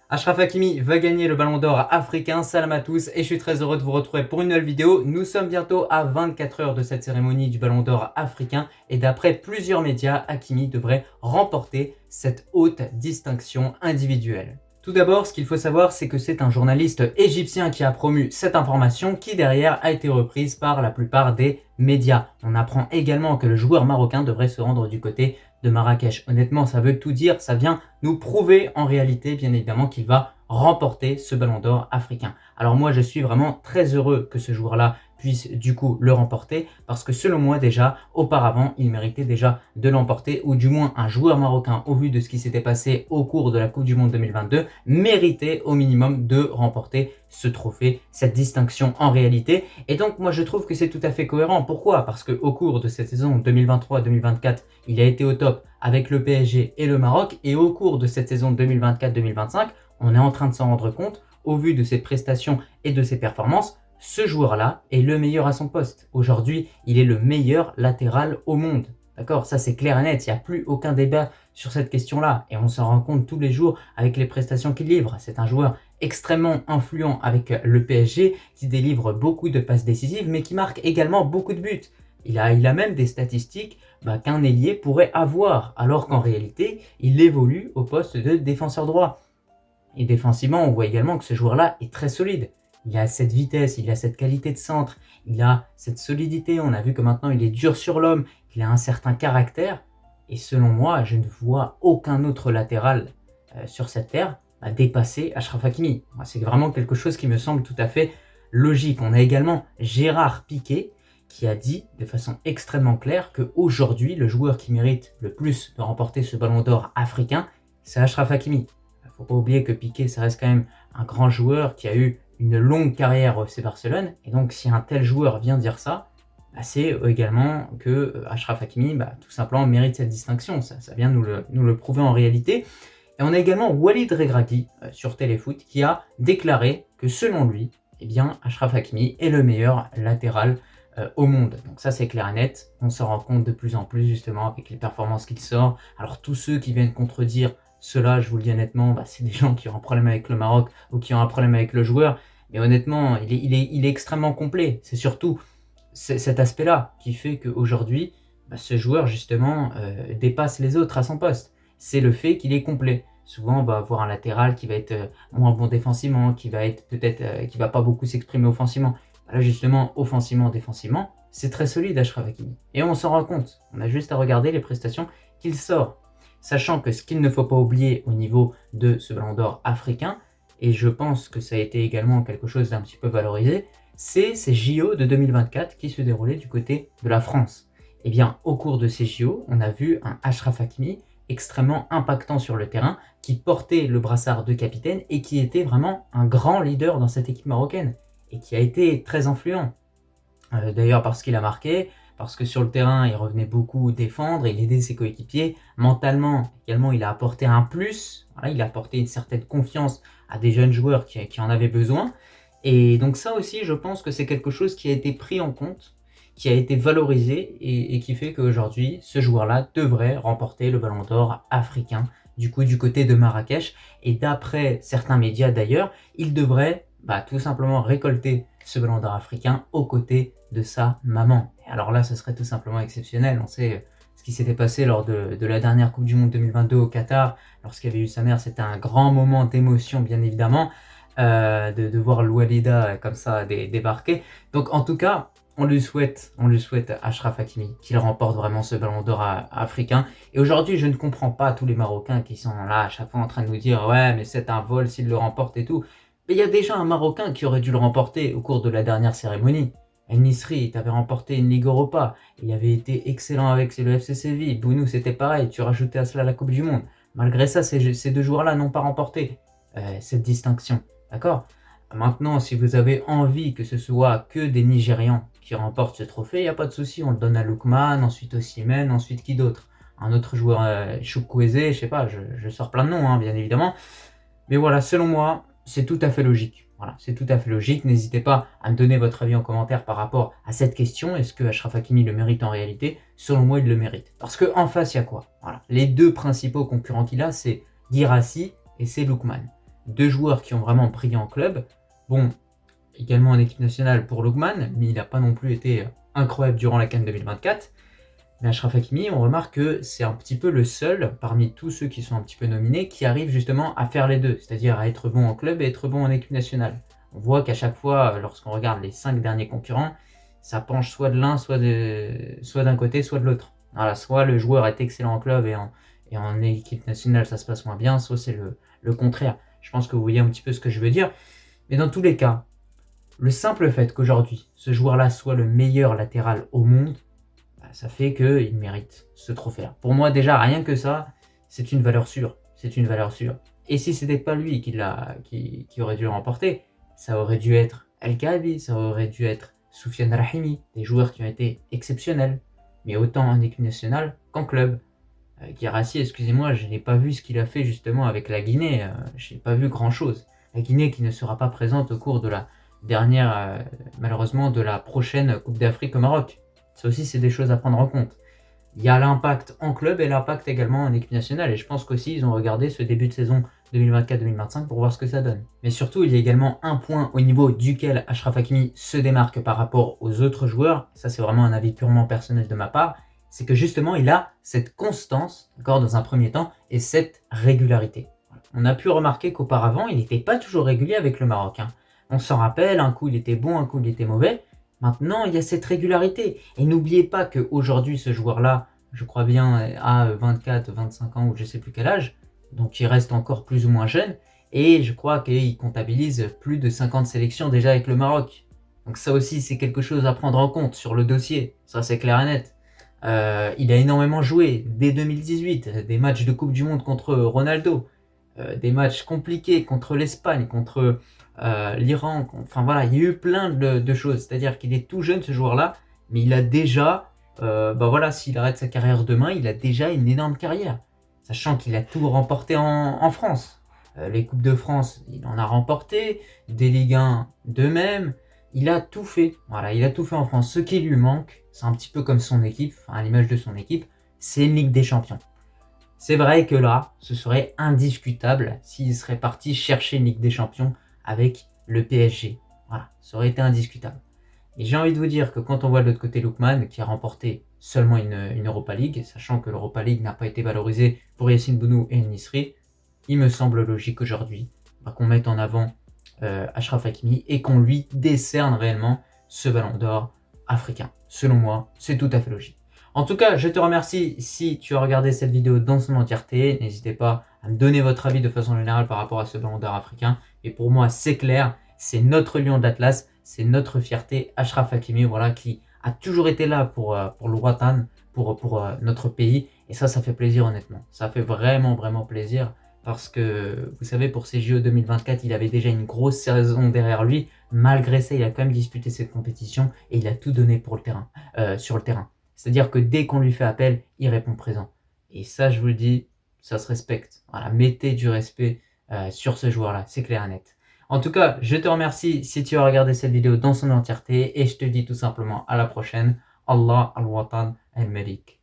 Achraf Hakimi va gagner le Ballon d'Or africain, salam à tous et je suis très heureux de vous retrouver pour une nouvelle vidéo. Nous sommes bientôt à 24 heures de cette cérémonie du Ballon d'Or africain et d'après plusieurs médias, Hakimi devrait remporter cette haute distinction individuelle. Tout d'abord, ce qu'il faut savoir, c'est que c'est un journaliste égyptien qui a promu cette information qui derrière a été reprise par la plupart des médias. On apprend également que le joueur marocain devrait se rendre du côté de Marrakech. Honnêtement, ça veut tout dire, ça vient nous prouver en réalité, bien évidemment, qu'il va remporter ce Ballon d'Or africain. Alors moi, je suis vraiment très heureux que ce joueur-là puisse du coup le remporter parce que selon moi déjà, auparavant, il méritait déjà de l'emporter ou du moins un joueur marocain au vu de ce qui s'était passé au cours de la Coupe du Monde 2022 méritait au minimum de remporter ce trophée, cette distinction en réalité. Et donc moi je trouve que c'est tout à fait cohérent. Pourquoi? Parce qu'au cours de cette saison 2023-2024, il a été au top avec le PSG et le Maroc et au cours de cette saison 2024-2025, on est en train de s'en rendre compte au vu de ses prestations et de ses performances. Ce joueur-là est le meilleur à son poste. Aujourd'hui, il est le meilleur latéral au monde. D'accord? Ça, c'est clair et net. Il n'y a plus aucun débat sur cette question-là. Et on s'en rend compte tous les jours avec les prestations qu'il livre. C'est un joueur extrêmement influent avec le PSG qui délivre beaucoup de passes décisives, mais qui marque également beaucoup de buts. Il a même des statistiques qu'un ailier pourrait avoir, alors qu'en réalité, il évolue au poste de défenseur droit. Et défensivement, on voit également que ce joueur-là est très solide. Il a cette vitesse, il a cette qualité de centre, il a cette solidité. On a vu que maintenant il est dur sur l'homme, qu'il a un certain caractère. Et selon moi, je ne vois aucun autre latéral sur cette terre dépasser Achraf Hakimi. C'est vraiment quelque chose qui me semble tout à fait logique. On a également Gérard Piqué qui a dit de façon extrêmement claire qu'aujourd'hui, le joueur qui mérite le plus de remporter ce Ballon d'Or africain, c'est Achraf Hakimi. Il ne faut pas oublier que Piqué, ça reste quand même un grand joueur qui a eu une longue carrière au FC Barcelone. Et donc, si un tel joueur vient dire ça, c'est également que Achraf Hakimi, tout simplement, mérite cette distinction. Ça vient nous le prouver en réalité. Et on a également Walid Regragui sur Téléfoot qui a déclaré que selon lui, Achraf Hakimi est le meilleur latéral au monde. Donc ça, c'est clair et net. On s'en rend compte de plus en plus justement avec les performances qu'il sort. Alors tous ceux qui viennent contredire cela, je vous le dis honnêtement, c'est des gens qui ont un problème avec le Maroc ou qui ont un problème avec le joueur. Mais honnêtement, il est extrêmement complet. C'est surtout cet aspect-là qui fait qu'aujourd'hui, ce joueur justement dépasse les autres à son poste. C'est le fait qu'il est complet. Souvent, on va avoir un latéral qui va être moins bon défensivement, qui va être peut-être, qui va pas beaucoup s'exprimer offensivement. Là justement, offensivement, défensivement, c'est très solide Achraf Hakimi. Et on s'en rend compte. On a juste à regarder les prestations qu'il sort. Sachant que ce qu'il ne faut pas oublier au niveau de ce Ballon d'Or africain, et je pense que ça a été également quelque chose d'un petit peu valorisé, c'est ces JO de 2024 qui se déroulaient du côté de la France. Et bien, au cours de ces JO, on a vu un Achraf Hakimi extrêmement impactant sur le terrain, qui portait le brassard de capitaine et qui était vraiment un grand leader dans cette équipe marocaine, et qui a été très influent. D'ailleurs parce qu'il a marqué, parce que sur le terrain, il revenait beaucoup défendre, il aidait ses coéquipiers. Mentalement, également, il a apporté un plus. Voilà, il a apporté une certaine confiance à des jeunes joueurs qui en avaient besoin. Et donc ça aussi, je pense que c'est quelque chose qui a été pris en compte, qui a été valorisé et qui fait qu'aujourd'hui, ce joueur-là devrait remporter le Ballon d'Or africain, du coup du côté de Marrakech. Et d'après certains médias d'ailleurs, il devrait tout simplement récolter ce Ballon d'Or africain aux côtés de sa maman. Et alors là, ce serait tout simplement exceptionnel. On sait ce qui s'était passé lors de la dernière Coupe du Monde 2022 au Qatar, lorsqu'il y avait eu sa mère. C'était un grand moment d'émotion, bien évidemment, de voir Loualida comme ça débarquer. Donc en tout cas, on lui souhaite à Achraf Hakimi qu'il remporte vraiment ce Ballon d'Or africain. Et aujourd'hui, je ne comprends pas tous les Marocains qui sont là à chaque fois en train de nous dire « Ouais, mais c'est un vol s'il le remporte et tout ». Mais il y a déjà un Marocain qui aurait dû le remporter au cours de la dernière cérémonie. El Nisri, tu avais remporté une Ligue Europa. Il avait été excellent avec le FC Séville. Bounou, c'était pareil. Tu rajoutais à cela la Coupe du Monde. Malgré ça, ces deux joueurs-là n'ont pas remporté cette distinction. D'accord? Maintenant, si vous avez envie que ce soit que des Nigérians qui remportent ce trophée, il n'y a pas de souci. On le donne à Lookman, ensuite Osimhen, ensuite qui d'autre? Un autre joueur, Chukwueze, je sais pas, je sors plein de noms, bien évidemment. Mais voilà, selon moi, c'est tout à fait logique. Voilà, c'est tout à fait logique. N'hésitez pas à me donner votre avis en commentaire par rapport à cette question. Est-ce que Achraf Hakimi le mérite en réalité? Selon moi, il le mérite. Parce qu'en face, il y a quoi? Voilà. Les deux principaux concurrents qu'il a, c'est Guirassy et c'est Lookman. deux joueurs qui ont vraiment brillé en club. Bon, également en équipe nationale pour Lookman, mais il n'a pas non plus été incroyable durant la CAN 2024. Mais Achraf Hakimi, on remarque que c'est un petit peu le seul, parmi tous ceux qui sont un petit peu nominés, qui arrive justement à faire les deux, c'est-à-dire à être bon en club et être bon en équipe nationale. On voit qu'à chaque fois, lorsqu'on regarde les 5 derniers concurrents, ça penche soit de l'un, soit d'un côté, soit de l'autre. Voilà, soit le joueur est excellent en club et en équipe nationale ça se passe moins bien, soit c'est le contraire. Je pense que vous voyez un petit peu ce que je veux dire. Mais dans tous les cas, le simple fait qu'aujourd'hui, ce joueur-là soit le meilleur latéral au monde, ça fait qu'il mérite ce trophée-là. Pour moi, déjà, rien que ça, c'est une valeur sûre. C'est une valeur sûre. Et si c'était pas lui qui aurait dû le remporter, ça aurait dû être El Kaabi, ça aurait dû être Soufiane Rahimi, des joueurs qui ont été exceptionnels, mais autant en équipe nationale qu'en club. Guirassy, excusez-moi, je n'ai pas vu ce qu'il a fait justement avec la Guinée, je n'ai pas vu grand-chose. La Guinée qui ne sera pas présente au cours de la dernière, malheureusement, de la prochaine Coupe d'Afrique au Maroc. Ça aussi, c'est des choses à prendre en compte. Il y a l'impact en club et l'impact également en équipe nationale. Et je pense qu'aussi, ils ont regardé ce début de saison 2024-2025 pour voir ce que ça donne. Mais surtout, il y a également un point au niveau duquel Achraf Hakimi se démarque par rapport aux autres joueurs. Ça, c'est vraiment un avis purement personnel de ma part. C'est que justement, il a cette constance, d'accord, dans un premier temps, et cette régularité. On a pu remarquer qu'auparavant, il n'était pas toujours régulier avec le Maroc. On s'en rappelle, un coup il était bon, un coup il était mauvais. Maintenant, il y a cette régularité. Et n'oubliez pas qu'aujourd'hui, ce joueur-là, je crois bien, a 24, 25 ans ou je ne sais plus quel âge. Donc, il reste encore plus ou moins jeune. Et je crois qu'il comptabilise plus de 50 sélections déjà avec le Maroc. Donc ça aussi, c'est quelque chose à prendre en compte sur le dossier. Ça, c'est clair et net. Il a énormément joué dès 2018. Des matchs de Coupe du Monde contre Ronaldo. Des matchs compliqués contre l'Espagne, contre l'Iran, enfin voilà, il y a eu plein de choses. C'est-à-dire qu'il est tout jeune ce joueur-là, mais il a déjà, voilà, s'il arrête sa carrière demain, il a déjà une énorme carrière. Sachant qu'il a tout remporté en France. Les Coupes de France, il en a remporté, des Ligue 1 de même. Il a tout fait. Voilà, il a tout fait en France. Ce qui lui manque, c'est un petit peu comme son équipe, à l'image de son équipe, c'est une Ligue des Champions. C'est vrai que là, ce serait indiscutable s'il serait parti chercher une Ligue des Champions avec le PSG. Voilà, ça aurait été indiscutable. Et j'ai envie de vous dire que quand on voit de l'autre côté Lookman, qui a remporté seulement une Europa League, sachant que l'Europa League n'a pas été valorisée pour Yassine Bounou et Nisri, il me semble logique aujourd'hui qu'on mette en avant Achraf Hakimi et qu'on lui décerne réellement ce ballon d'or africain. Selon moi, c'est tout à fait logique. En tout cas, je te remercie si tu as regardé cette vidéo dans son entièreté. N'hésitez pas à me donner votre avis de façon générale par rapport à ce ballon d'or africain. Et pour moi, c'est clair, c'est notre lion de l'Atlas, c'est notre fierté, Achraf Hakimi, voilà, qui a toujours été là pour le Watan, pour notre pays. Et ça fait plaisir honnêtement. Ça fait vraiment, vraiment plaisir. Parce que, vous savez, pour ces JO 2024, il avait déjà une grosse saison derrière lui. Malgré ça, il a quand même disputé cette compétition et il a tout donné pour le terrain, sur le terrain. C'est-à-dire que dès qu'on lui fait appel, il répond présent. Et ça, je vous le dis, ça se respecte. Voilà, mettez du respect sur ce joueur-là, c'est clair et net. En tout cas, je te remercie si tu as regardé cette vidéo dans son entièreté et je te dis tout simplement à la prochaine. Allah al-Watan al-Malik.